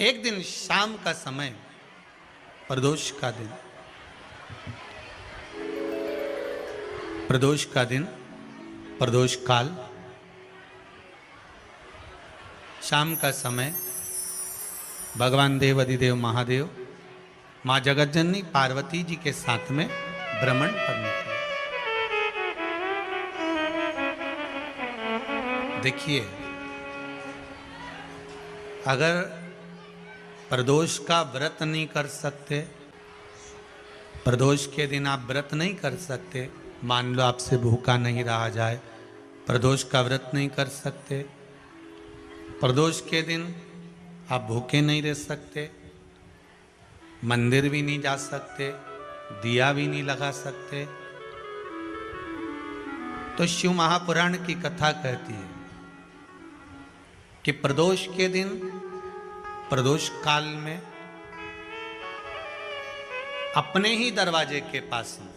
एक दिन शाम का समय, प्रदोष का दिन, प्रदोष का दिन, प्रदोष काल, शाम का समय, भगवान देव अधिदेव महादेव माँ जगतजननी पार्वती जी के साथ में भ्रमण पर निकले। देखिए, अगर प्रदोष का व्रत नहीं कर सकते, प्रदोष के दिन आप व्रत नहीं कर सकते, मान लो आपसे भूखा नहीं रहा जाए, प्रदोष का व्रत नहीं कर सकते, प्रदोष के दिन आप भूखे नहीं रह सकते, मंदिर भी नहीं जा सकते, दिया भी नहीं लगा सकते, तो शिव महापुराण की कथा कहती है कि प्रदोष के दिन, प्रदोष काल में अपने ही दरवाजे के पास में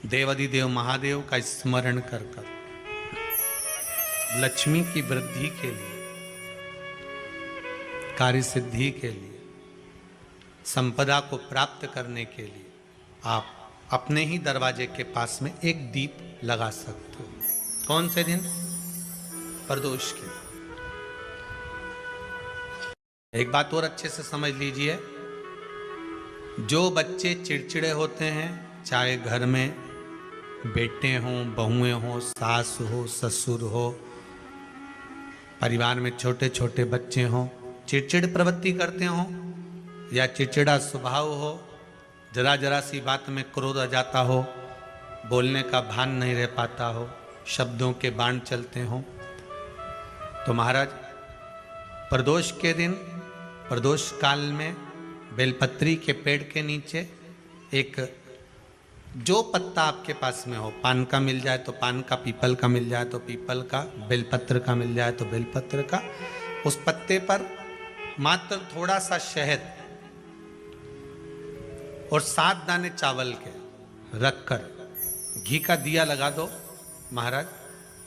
देवाधिदेव महादेव का स्मरण कर कर लक्ष्मी की वृद्धि के लिए, कार्य सिद्धि के लिए, संपदा को प्राप्त करने के लिए आप अपने ही दरवाजे के पास में एक दीप लगा सकते हो। कौन से दिन? प्रदोष के। एक बात और अच्छे से समझ लीजिए, जो बच्चे चिड़चिड़े होते हैं, चाहे घर में बेटे हों, बहुएं हों, सास हो, ससुर हो, परिवार में छोटे छोटे बच्चे हों, चिड़चिड़ प्रवृत्ति करते हों या चिड़चिड़ा स्वभाव हो, जरा जरा सी बात में क्रोध आ जाता हो, बोलने का भान नहीं रह पाता हो, शब्दों के बाण चलते हों, तो महाराज प्रदोष के दिन, प्रदोष काल में बेलपत्री के पेड़ के नीचे एक, जो पत्ता आपके पास में हो, पान का मिल जाए तो पान का, पीपल का मिल जाए तो पीपल का, बेलपत्र का मिल जाए तो बेलपत्र का, उस पत्ते पर मात्र थोड़ा सा शहद और 7 दाने चावल के रखकर घी का दिया लगा दो महाराज,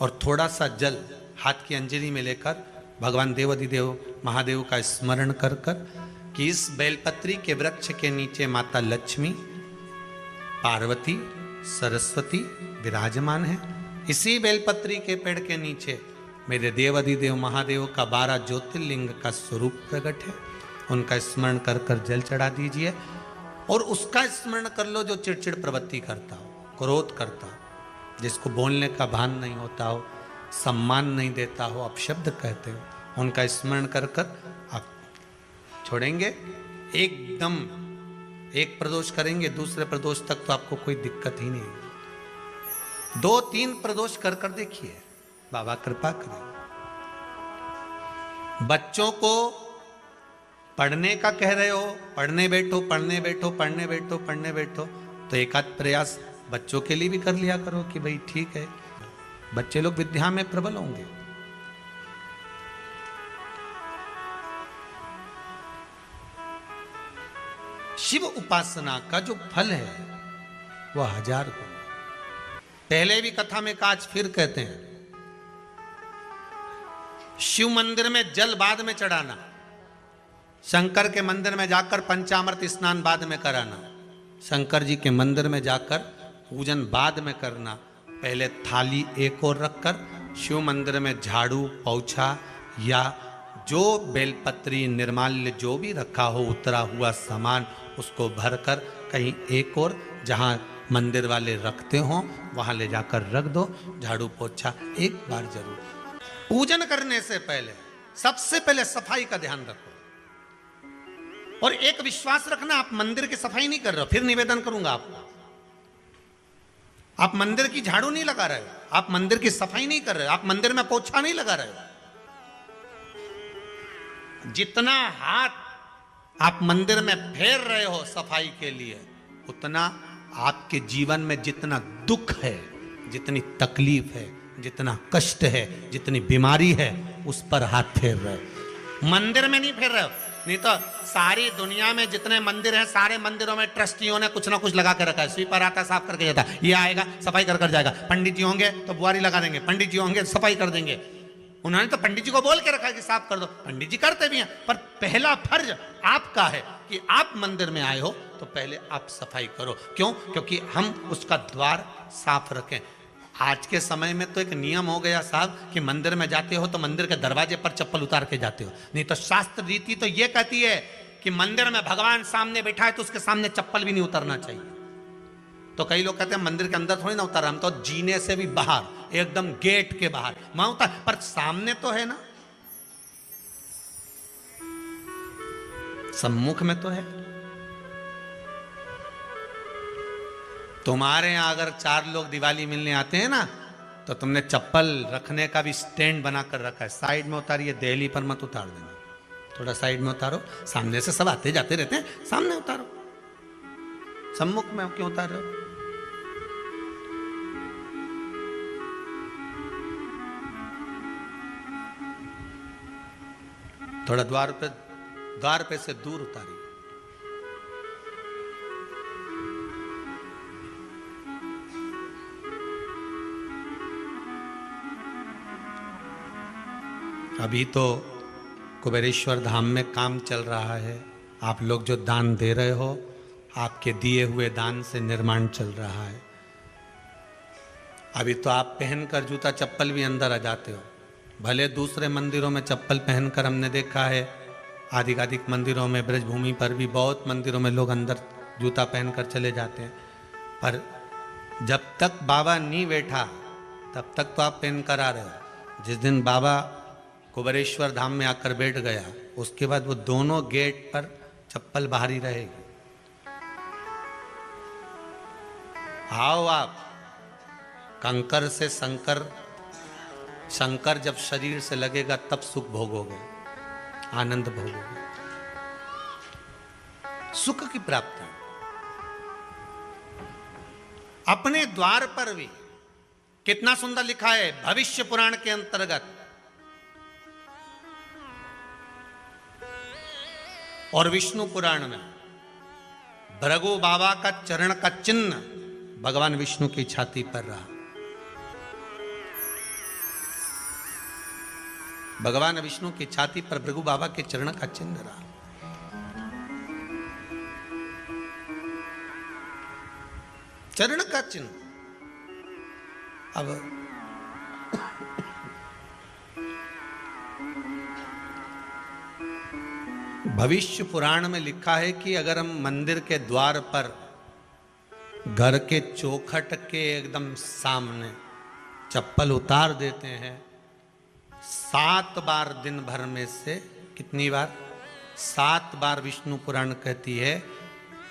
और थोड़ा सा जल हाथ की अंजलि में लेकर भगवान देवाधिदेव महादेव का स्मरण कर कर कि इस बेलपत्री के वृक्ष के नीचे माता लक्ष्मी, पार्वती, सरस्वती विराजमान है। इसी बेलपत्री के पेड़ के नीचे मेरे देवाधिदेव महादेव का 12 ज्योतिर्लिंग का स्वरूप प्रकट है। उनका स्मरण कर कर जल चढ़ा दीजिए और उसका स्मरण कर लो जो चिड़चिड़ प्रवृत्ति करता हो, क्रोध करता हो, जिसको बोलने का भान नहीं होता हो, सम्मान नहीं देता हो, अपशब्द कहते हो, उनका स्मरण कर कर आप छोड़ेंगे। एकदम एक प्रदोष करेंगे, दूसरे प्रदोष तक तो आपको कोई दिक्कत ही नहीं। 2-3 प्रदोष कर कर देखिए, बाबा कृपा करें। बच्चों को पढ़ने का कह रहे हो, पढ़ने बैठो, पढ़ने बैठो, पढ़ने बैठो, पढ़ने बैठो, तो एक आध प्रयास बच्चों के लिए भी कर लिया करो कि भाई ठीक है, बच्चे लोग विद्या में प्रबल होंगे। शिव उपासना का जो फल है वह 1000 गुना। पहले भी कथा में काज, फिर कहते हैं, शिव मंदिर में जल बाद में चढ़ाना, शंकर के मंदिर में जाकर पंचामृत स्नान बाद में कराना, शंकर जी के मंदिर में जाकर पूजन बाद में करना, पहले थाली एक और रखकर शिव मंदिर में झाड़ू, पोछा या जो बेलपत्री, निर्माल्य जो भी रखा हो, उतरा हुआ सामान, उसको भरकर कहीं एक और जहाँ मंदिर वाले रखते हो वहाँ ले जाकर रख दो। झाड़ू पोछा एक बार जरूर। पूजन करने से पहले सबसे पहले सफाई का ध्यान रखो, और एक विश्वास रखना, आप मंदिर की सफाई नहीं कर रहे हो, फिर निवेदन करूंगा आपको, आप मंदिर की झाड़ू नहीं लगा रहे हो, आप मंदिर की सफाई नहीं कर रहे हो, आप मंदिर में पोछा नहीं लगा रहे हो। जितना हाथ आप मंदिर में फेर रहे हो सफाई के लिए, उतना आपके जीवन में जितना दुख है, जितनी तकलीफ है, जितना कष्ट है, जितनी बीमारी है, उस पर हाथ फेर रहे हो, मंदिर में नहीं फेर रहे हो। नहीं तो सारी दुनिया में जितने मंदिर हैं, सारे मंदिरों में ट्रस्टियों ने कुछ ना कुछ लगा के रखा है। स्वीपर आता है, साफ करके जाता है, ये आएगा सफाई कर कर जाएगा, पंडित जी होंगे तो बुआरी लगा देंगे, पंडित जी होंगे सफाई कर देंगे, उन्होंने तो पंडित जी को बोल के रखा कि साफ कर दो, पंडित जी करते भी हैं, पर पहला फर्ज आपका है कि आप मंदिर में आए हो तो पहले आप सफाई करो। क्यों? क्योंकि हम उसका द्वार साफ रखें। आज के समय में तो एक नियम हो गया साहब कि मंदिर में जाते हो तो मंदिर के दरवाजे पर चप्पल उतार के जाते हो, नहीं तो शास्त्र रीति तो ये कहती है कि मंदिर में भगवान सामने बैठा है तो उसके सामने चप्पल भी नहीं उतारना चाहिए। तो कई लोग कहते हैं मंदिर के अंदर थोड़ी ना उतारा, हम तो जीने से भी बाहर, एकदम गेट के बाहर वहां उतार, पर सामने तो है ना, सम्मुख में तो है। तुम्हारे यहां अगर 4 लोग दिवाली मिलने आते हैं ना तो तुमने चप्पल रखने का भी स्टैंड बनाकर रखा है, साइड में उतारिए, देहली पर मत उतार देना, थोड़ा साइड में उतारो। सामने से सब आते जाते रहते हैं, सामने उतारो, सम्मुख में क्यों उतार रहे हो? थोड़ा द्वार पे से दूर उतारिए। अभी तो कुबेरेश्वर धाम में काम चल रहा है, आप लोग जो दान दे रहे हो, आपके दिए हुए दान से निर्माण चल रहा है। अभी तो आप पहनकर जूता चप्पल भी अंदर आ जाते हो, भले दूसरे मंदिरों में चप्पल पहनकर हमने देखा है, आधिकाधिक मंदिरों में, ब्रजभूमि पर भी बहुत मंदिरों में लोग अंदर जूता पहनकर चले जाते हैं, पर जब तक बाबा नहीं बैठा तब तक तो आप पहनकर आ रहे हो। जिस दिन बाबा कुबेरेश्वर धाम में आकर बैठ गया उसके बाद वो दोनों गेट पर चप्पल बाहर ही रहेगी। आओ आप, कंकर से शंकर, शंकर जब शरीर से लगेगा तब सुख भोगोगे, आनंद भोगोगे, सुख की प्राप्ति। अपने द्वार पर भी कितना सुंदर लिखा है भविष्य पुराण के अंतर्गत, और विष्णु पुराण में भृगु बाबा का चरण का चिन्ह भगवान विष्णु की छाती पर रहा। भगवान विष्णु की छाती पर भृगु बाबा के चरण का चिन्ह रहा। चरण का चिन्ह। अब भविष्य पुराण में लिखा है कि अगर हम मंदिर के द्वार पर घर के चौखट के एकदम सामने चप्पल उतार देते हैं 7 बार दिन भर में से, कितनी बार? 7 बार विष्णु पुराण कहती है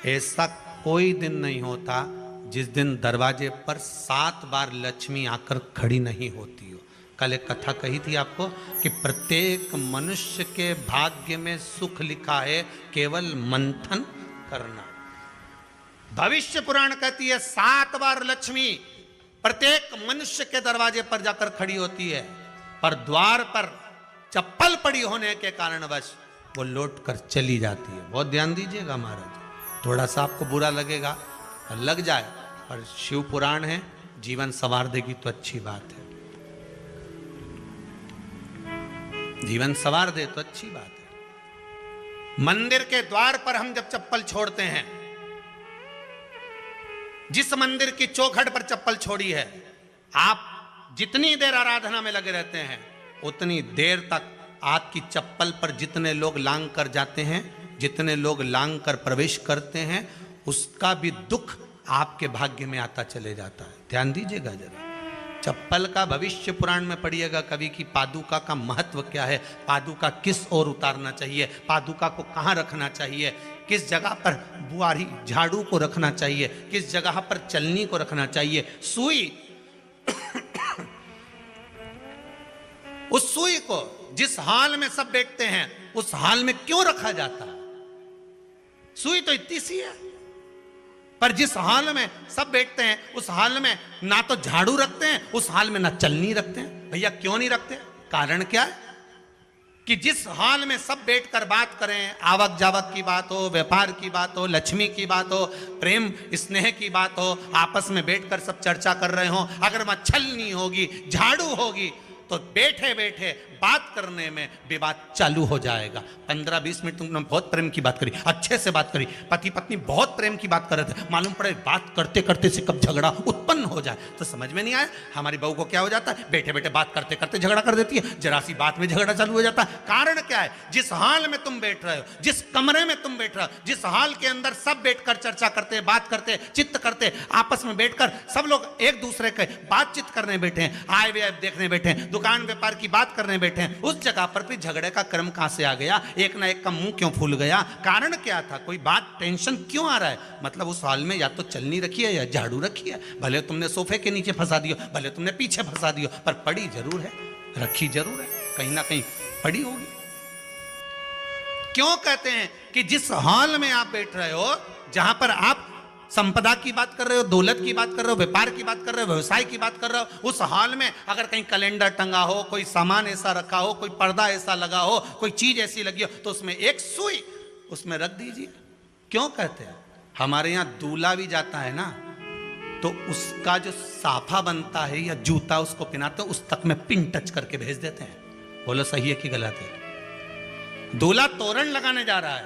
ऐसा कोई दिन नहीं होता जिस दिन दरवाजे पर 7 बार लक्ष्मी आकर खड़ी नहीं होती हो। कल एक कथा कही थी आपको कि प्रत्येक मनुष्य के भाग्य में सुख लिखा है, केवल मंथन करना। भविष्य पुराण कहती है 7 बार लक्ष्मी प्रत्येक मनुष्य के दरवाजे पर जाकर खड़ी होती है, पर द्वार पर चप्पल पड़ी होने के कारणवश वो लौट कर चली जाती है। बहुत ध्यान दीजिएगा महाराज, थोड़ा सा आपको बुरा लगेगा, लग जाए, पर शिव पुराण है, जीवन संवार देगी तो अच्छी बात है, जीवन संवार दे तो अच्छी बात है। मंदिर के द्वार पर हम जब चप्पल छोड़ते हैं, जिस मंदिर की चौखट पर चप्पल छोड़ी है, आप जितनी देर आराधना में लगे रहते हैं उतनी देर तक आपकी चप्पल पर जितने लोग लांग कर जाते हैं, जितने लोग लांग कर प्रवेश करते हैं, उसका भी दुख आपके भाग्य में आता चले जाता है। ध्यान दीजिएगा जरा, चप्पल का भविष्य पुराण में पढ़िएगा कवि की पादुका का महत्व क्या है, पादुका किस ओर उतारना चाहिए, पादुका को कहाँ रखना चाहिए, किस जगह पर बुआरी झाड़ू को रखना चाहिए, किस जगह पर चलनी को रखना चाहिए, सुई उस सुई को जिस हाल में सब बैठते हैं उस हाल में क्यों रखा जाता है? सुई तो इतनी सी है, पर जिस हाल में सब बैठते हैं उस हाल में ना तो झाड़ू रखते हैं, उस हाल में ना चलनी रखते हैं। भैया क्यों नहीं रखते? कारण क्या है कि जिस हाल में सब बैठकर बात करें, आवक जावक की बात हो, व्यापार की बात हो, लक्ष्मी की बात हो, प्रेम स्नेह की बात हो, आपस में बैठकर सब चर्चा कर रहे हो, अगर वहां छलनी होगी, झाड़ू होगी, तो बैठे बैठे बात करने में विवाद चालू हो जाएगा। 15-20 मिनट तुमने बहुत प्रेम की बात करी, अच्छे से बात करी, पति पत्नी बहुत प्रेम की बात कर रहे थे, मालूम पड़े बात करते करते से कब झगड़ा उत्पन्न हो जाए तो समझ में नहीं आया। हमारी बहू को क्या हो जाता है, बैठे बैठे बात करते करते झगड़ा कर देती है, जरा सी बात में झगड़ा चालू हो जाता है। कारण क्या है, जिस हाल में तुम बैठ रहे हो, जिस कमरे में तुम बैठ रहे हो, जिस हाल के अंदर सब बैठकर चर्चा करते, बात करते, चित्त करते, आपस में बैठकर सब लोग एक दूसरे के बातचीत करने बैठे हैं, आय व्यय देखने बैठे हैं, दुकान व्यापार की बात करने बैठे हैं, उस जगह पर भी झगड़े का क्रम कहां से आ गया, एक ना एक का मुंह क्यों फूल गया, कारण क्या था, कोई बात टेंशन क्यों आ रहा है, मतलब उस हाल में या तो चलनी रखी है या झाड़ू रखी है, भले तुमने सोफे के नीचे फंसा दियो, भले तुमने पीछे फंसा दियो, पर पड़ी जरूर है, रखी जरूर है, कहीं ना कहीं पड़ी होगी। क्यों कहते हैं कि जिस हाल में आप बैठ रहे हो, जहां पर आप संपदा की बात कर रहे हो, दौलत की बात कर रहे हो, व्यापार की बात कर रहे हो, व्यवसाय की बात कर रहे हो, उस हाल में अगर कहीं कैलेंडर टंगा हो, कोई सामान ऐसा रखा हो, कोई पर्दा ऐसा लगा हो, कोई चीज ऐसी लगी हो, तो उसमें एक सुई उसमें रख दीजिए। क्यों कहते हैं, हमारे यहां दूल्हा भी जाता है ना, तो उसका जो साफा बनता है या जूता उसको पहनाते हैं, उस तक में पिन टच करके भेज देते हैं। बोलो सही है कि गलत है? दूल्हा तोरण लगाने जा रहा है,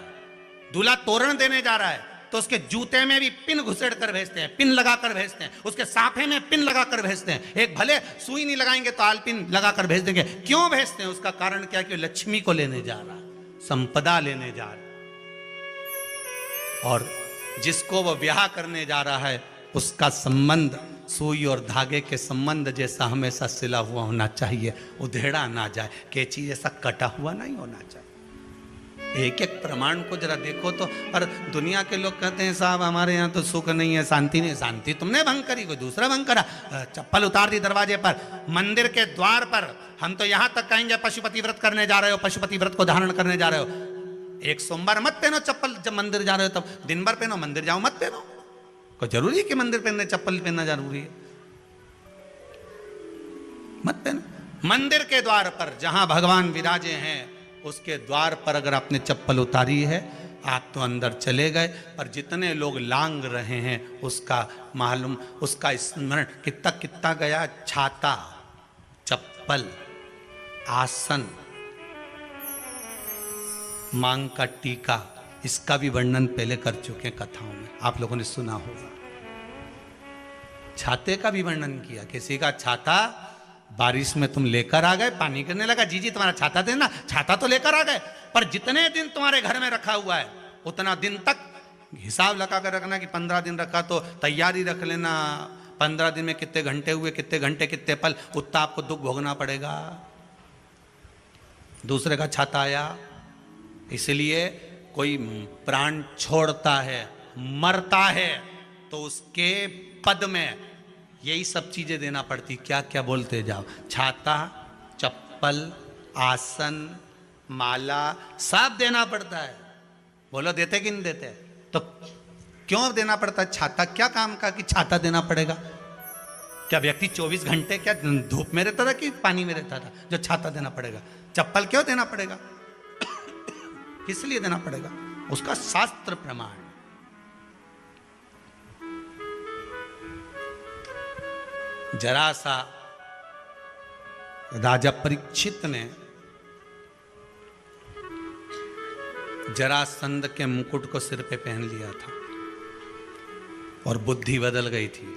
दूल्हा तोरण देने जा रहा है, तो उसके जूते में भी पिन घुसेड़ कर भेजते हैं, पिन लगाकर भेजते हैं, उसके साफे में पिन लगाकर भेजते हैं। एक भले सुई नहीं लगाएंगे तो आलपिन लगाकर भेज देंगे। क्यों भेजते हैं, उसका कारण क्या, कि लक्ष्मी को लेने जा रहा, संपदा लेने जा रहा, और जिसको वो ब्याह करने जा रहा है उसका संबंध सुई और धागे के संबंध जैसा हमेशा सिला हुआ होना चाहिए, उधेड़ा ना जाए, कैंची जैसा कटा हुआ नहीं होना चाहिए। एक एक प्रमाण को जरा देखो तो। पर दुनिया के लोग कहते हैं साहब हमारे यहाँ तो सुख नहीं है, शांति नहीं। शांति तुमने भंग करी, कोई दूसरा भंग करा। चप्पल उतार दी दरवाजे पर, मंदिर के द्वार पर। हम तो यहाँ तक कहेंगे पशुपति व्रत करने जा रहे हो, पशुपति व्रत को धारण करने जा रहे हो, एक सोमवार मत पहनो चप्पल, जब मंदिर जा रहे हो तब दिन भर पहनो, मंदिर जाओ मत पहनो। कोई जरूरी है कि मंदिर पहनने चप्पल पहनना जरूरी है? मत पहनो। मंदिर के द्वार पर जहां भगवान विराजे हैं उसके द्वार पर अगर आपने चप्पल उतारी है, आप तो अंदर चले गए, पर जितने लोग लांग रहे हैं उसका मालूम, उसका स्मरण कितना कितना गया। छाता, चप्पल, आसन, मांग का टीका, इसका भी वर्णन पहले कर चुके हैं कथाओं में, आप लोगों ने सुना होगा। छाते का भी वर्णन किया, किसी का छाता बारिश में तुम लेकर आ गए, पानी गिरने लगा, जी जी तुम्हारा छाता देना, छाता तो लेकर आ गए, पर जितने दिन तुम्हारे घर में रखा हुआ है उतना दिन तक हिसाब लगा कर रखना कि 15 दिन रखा तो तैयारी रख लेना, 15 दिन में कितने घंटे हुए, कितने घंटे कितने पल, उतना आपको दुख भोगना पड़ेगा। दूसरे का छाता आया, इसलिए कोई प्राण छोड़ता है, मरता है, तो उसके पद में यही सब चीजें देना पड़ती। क्या क्या बोलते जाओ, छाता, चप्पल, आसन, माला, सब देना पड़ता है। बोलो देते कि नहीं देते? तो क्यों देना पड़ता है छाता? क्या काम का कि छाता देना पड़ेगा? क्या व्यक्ति 24 घंटे क्या धूप में रहता था कि पानी में रहता था जो छाता देना पड़ेगा? चप्पल क्यों देना पड़ेगा? किस लिए देना पड़ेगा? उसका शास्त्र प्रमाण। जरा सा राजा परीक्षित ने जरासंध के मुकुट को सिर पे पहन लिया था और बुद्धि बदल गई थी।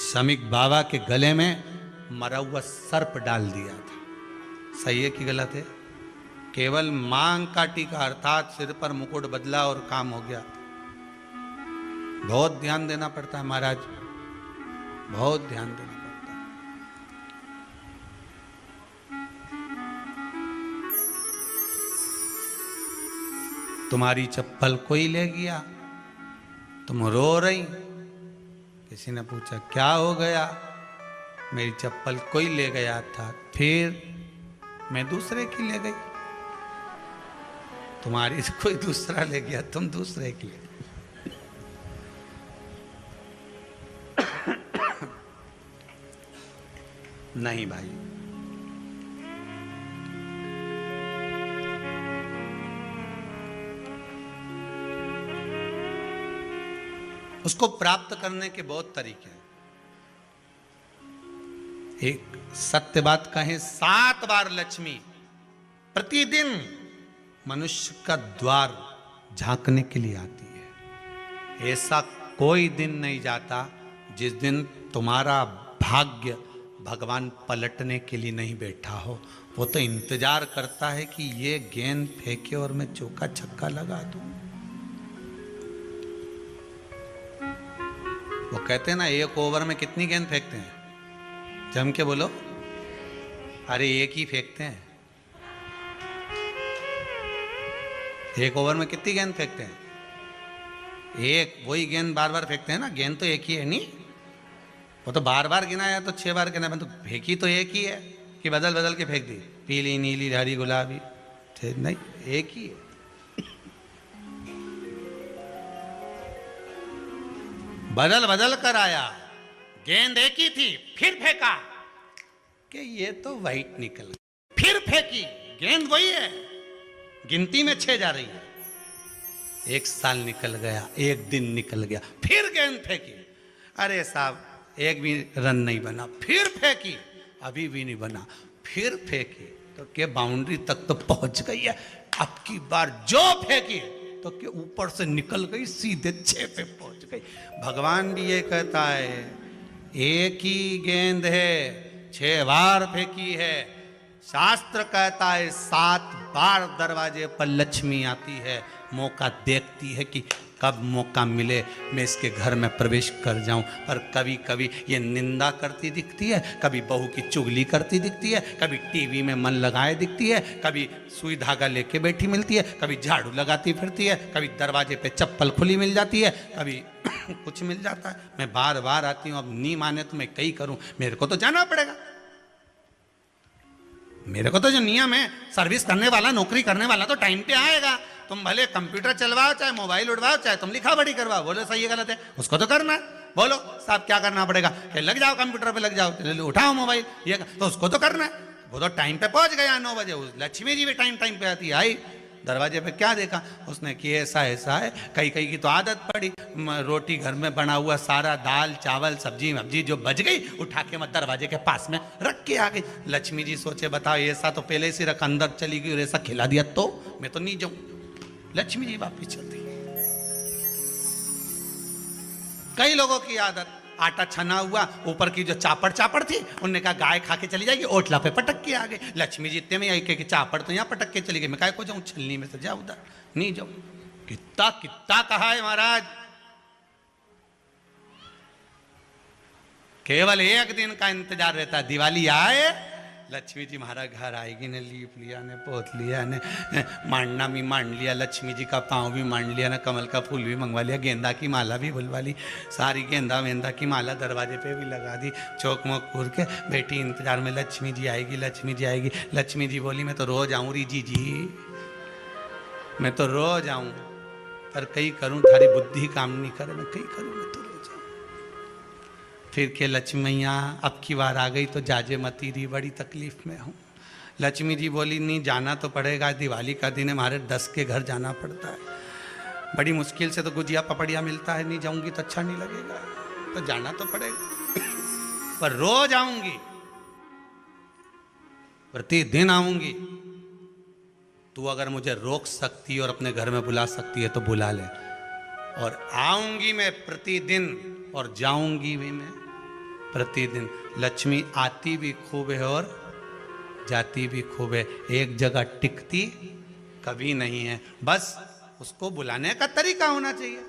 शमीक बाबा के गले में मरा हुआ सर्प डाल दिया था। सही है कि गलत है? केवल मांग का टीका अर्थात सिर पर मुकुट बदला और काम हो गया। बहुत ध्यान देना पड़ता है महाराज, बहुत ध्यान देना पड़ता है। तुम्हारी चप्पल कोई ले गया, तुम रो रही, किसी ने पूछा क्या हो गया? मेरी चप्पल कोई ले गया था, फिर मैं दूसरे की ले गई। तुम्हारी से कोई दूसरा ले गया, तुम दूसरे की ले गई। नहीं भाई, उसको प्राप्त करने के बहुत तरीके हैं। एक सत्य बात कहें, 7 बार लक्ष्मी प्रतिदिन मनुष्य का द्वार झांकने के लिए आती है। ऐसा कोई दिन नहीं जाता जिस दिन तुम्हारा भाग्य भगवान पलटने के लिए नहीं बैठा हो। वो तो इंतजार करता है कि ये गेंद फेंके और मैं चौका छक्का लगा दूं। वो कहते हैं ना, एक ओवर में कितनी गेंद फेंकते हैं? जम के बोलो। अरे एक ही फेंकते हैं। एक ओवर में कितनी गेंद फेंकते हैं? एक। वही गेंद बार बार फेंकते हैं ना। गेंद तो एक ही है नहीं, वो तो बार बार गिनाया तो 6 बार गिना, तो फेंकी तो एक ही है कि बदल बदल के फेंक दी, पीली नीली हरी गुलाबी? नहीं, एक ही है। बदल बदल कर आया, गेंद एक ही थी, फिर फेंका कि ये तो वाइट निकल गई, फिर फेंकी, गेंद वही है, गिनती में 6 जा रही है। 1 साल निकल गया, 1 दिन निकल गया, फिर गेंद फेंकी। अरे साहब, एक भी रन नहीं बना, फिर फेंकी, अभी भी नहीं बना, फिर फेंकी तो के बाउंड्री तक तो पहुंच गई है। अब की बार जो फेंकी तो के ऊपर से निकल गई, सीधे 6 पे पहुंच गई। भगवान भी ये कहता है, एक ही गेंद है, 6 बार फेंकी है। शास्त्र कहता है 7 बार दरवाजे पर लक्ष्मी आती है, मौका देखती है कि कब मौका मिले मैं इसके घर में प्रवेश कर जाऊं। पर कभी कभी ये निंदा करती दिखती है, कभी बहू की चुगली करती दिखती है, कभी टीवी में मन लगाए दिखती है, कभी सुई धागा लेके बैठी मिलती है, कभी झाड़ू लगाती फिरती है, कभी दरवाजे पे चप्पल खुली मिल जाती है, कभी कुछ मिल जाता है। मैं बार बार आती हूँ, अब नहीं माने तो मैं कई करूँ, मेरे को तो जाना पड़ेगा। मेरे को तो जो नियम है, सर्विस करने वाला, नौकरी करने वाला तो टाइम पे आएगा। तुम भले कंप्यूटर चलवाओ, चाहे मोबाइल उड़वाओ, चाहे तुम लिखा पढ़ी करवाओ, बोलो सही है गलत है, उसको तो करना है। बोलो साहब क्या करना पड़ेगा? लग जाओ कंप्यूटर पे, लग जाओ, उठाओ मोबाइल, ये तो उसको तो करना है। वो तो टाइम पे पहुंच गया 9 बजे। लक्ष्मी जी भी टाइम पे आती है। आई दरवाजे पे क्या देखा उसने कि ऐसा ऐसा है। कई कई की तो आदत पड़ी, रोटी घर में बना हुआ सारा दाल चावल सब्जी वब्जी जो बच गई उठा के मैं दरवाजे के पास में रख के आ गई। लक्ष्मी जी सोचे बताओ, ऐसा तो पहले से रख, अंदर चली गई और ऐसा खिला दिया तो मैं तो नहीं जाऊं। लक्ष्मी जी वापिस चलती। कई लोगों की आदत, आटा छना हुआ, ऊपर की जो चापड़ थी, उनने कहा गाय खा के चली जाएगी, ओटला पे पटक के आ गए। लक्ष्मी जी इतने में आई कि चापड़ तो यहाँ पटक के चली गई, मैं काय को जाऊं, छलनी में से जा उधर, नहीं जाऊं। कितना कितना कहा है महाराज, केवल एक दिन का इंतजार रहता है, दिवाली आए लक्ष्मी जी महाराज घर आएगी ने, लीप लिया ने, पोत लिया ने, मांडना भी मांड लिया, लक्ष्मी जी का पाँव भी मांड लिया ना, कमल का फूल भी मंगवा लिया, गेंदा की माला भी बुलवा ली, सारी गेंदा वेंदा की माला दरवाजे पे भी लगा दी, चौक मोक पूर के बेटी इंतजार में, लक्ष्मी जी आएगी, लक्ष्मी जी आएगी। लक्ष्मी जी बोली मैं तो रोज आऊँ री जी, मैं तो रोज आऊँ, पर कई करूँ थारी बुद्धि काम नहीं करे, मैं कई करूँ, मैं तो रोज आऊँ। फिर के लक्ष्मी मैया अब की बार आ गई तो जाजे मती रही, बड़ी तकलीफ में हूँ। लक्ष्मी जी बोली नहीं जाना तो पड़ेगा, दिवाली का दिन है, हमारे 10 के घर जाना पड़ता है, बड़ी मुश्किल से तो गुजिया पपड़िया मिलता है, नहीं जाऊंगी तो अच्छा नहीं लगेगा, तो जाना तो पड़ेगा, पर रोज आऊंगी, प्रतिदिन आऊंगी। तू अगर मुझे रोक सकती है और अपने घर में बुला सकती है तो बुला ले, और आऊंगी मैं प्रतिदिन और जाऊंगी भी मैं प्रतिदिन। लक्ष्मी आती भी खूब है और जाती भी खूब है, एक जगह टिकती कभी नहीं है, बस उसको बुलाने का तरीका होना चाहिए।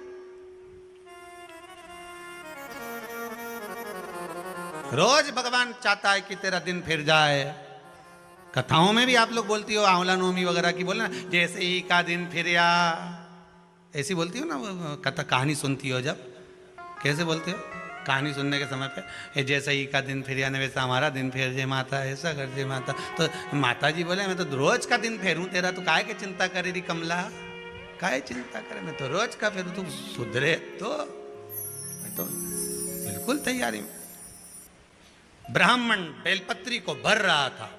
रोज भगवान चाहता है कि तेरा दिन फिर जाए। कथाओं में भी आप लोग बोलती हो, आंवला नवमी वगैरह की बोलना, जैसे ही का दिन फिर या, ऐसी बोलती हो ना कथा, कहानी सुनती हो जब, कैसे बोलते हो कहानी सुनने के समय पे, जैसे ही का दिन फिर आने वैसा हमारा दिन फेर जे माता, ऐसा कर जे माता। तो माता जी बोले मैं तो रोज का दिन फेरूं तेरा, तो काहे के चिंता करे री कमला, काहे चिंता करे, मैं तो रोज का फेरूं, तू सुधरे तो मैं तो बिल्कुल तैयारी में। ब्राह्मण बेलपत्री को भर रहा था,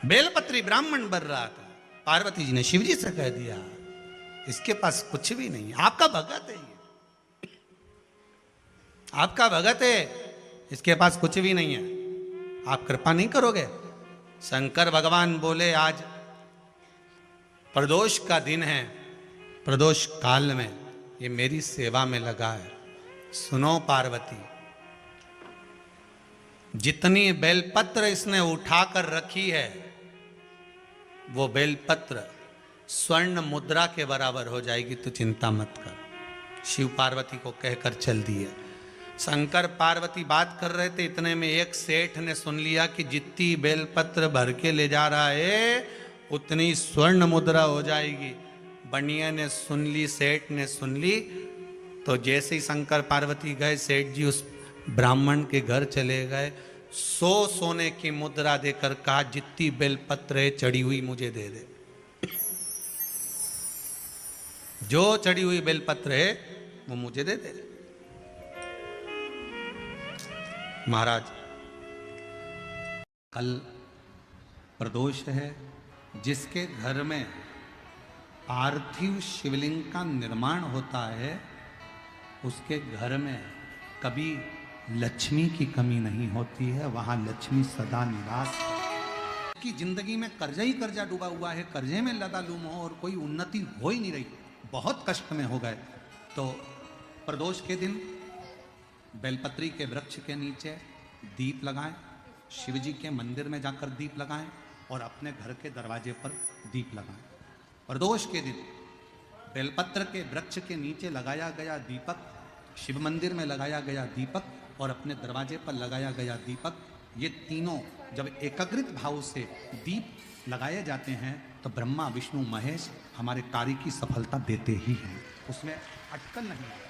बेलपत्री ब्राह्मण भर रहा था, पार्वती जी ने शिव जी से कह दिया इसके पास कुछ भी नहीं, आपका भगत है ये, आपका भगत है, इसके पास कुछ भी नहीं है, आप कृपा नहीं करोगे? शंकर भगवान बोले आज प्रदोष का दिन है, प्रदोष काल में ये मेरी सेवा में लगा है। सुनो पार्वती, जितनी बेलपत्र इसने उठाकर रखी है वो बेलपत्र स्वर्ण मुद्रा के बराबर हो जाएगी, तो चिंता मत कर। शिव पार्वती को कहकर चल दिए। शंकर पार्वती बात कर रहे थे, इतने में एक सेठ ने सुन लिया कि जितनी बेलपत्र भर के ले जा रहा है उतनी स्वर्ण मुद्रा हो जाएगी। बनिया ने सुन ली, सेठ ने सुन ली, तो जैसे ही शंकर पार्वती गए, सेठ जी उस ब्राह्मण के घर चले गए, 100 सोने की मुद्रा देकर कहा जितनी बेलपत्र है चढ़ी हुई मुझे दे दे। जो चढ़ी हुई बेलपत्र है वो मुझे दे दे। महाराज, कल प्रदोष है, जिसके घर में पार्थिव शिवलिंग का निर्माण होता है उसके घर में कभी लक्ष्मी की कमी नहीं होती है, वहां लक्ष्मी सदा निवास है। कि जिंदगी में कर्जा ही कर्जा डूबा हुआ है, कर्जे में लदा लूम हो और कोई उन्नति हो ही नहीं रही, बहुत कष्ट में हो गए। तो प्रदोष के दिन बेलपत्री के वृक्ष के नीचे दीप लगाएं, शिव जी के मंदिर में जाकर दीप लगाएं और अपने घर के दरवाजे पर दीप लगाएं। प्रदोष के दिन बेलपत्र के वृक्ष के नीचे लगाया गया दीपक, शिव मंदिर में लगाया गया दीपक और अपने दरवाजे पर लगाया गया दीपक, ये तीनों जब एकाग्रित भाव से दीप लगाए जाते हैं तो ब्रह्मा विष्णु महेश हमारे कार्य की सफलता देते ही हैं, उसमें अटकल नहीं है।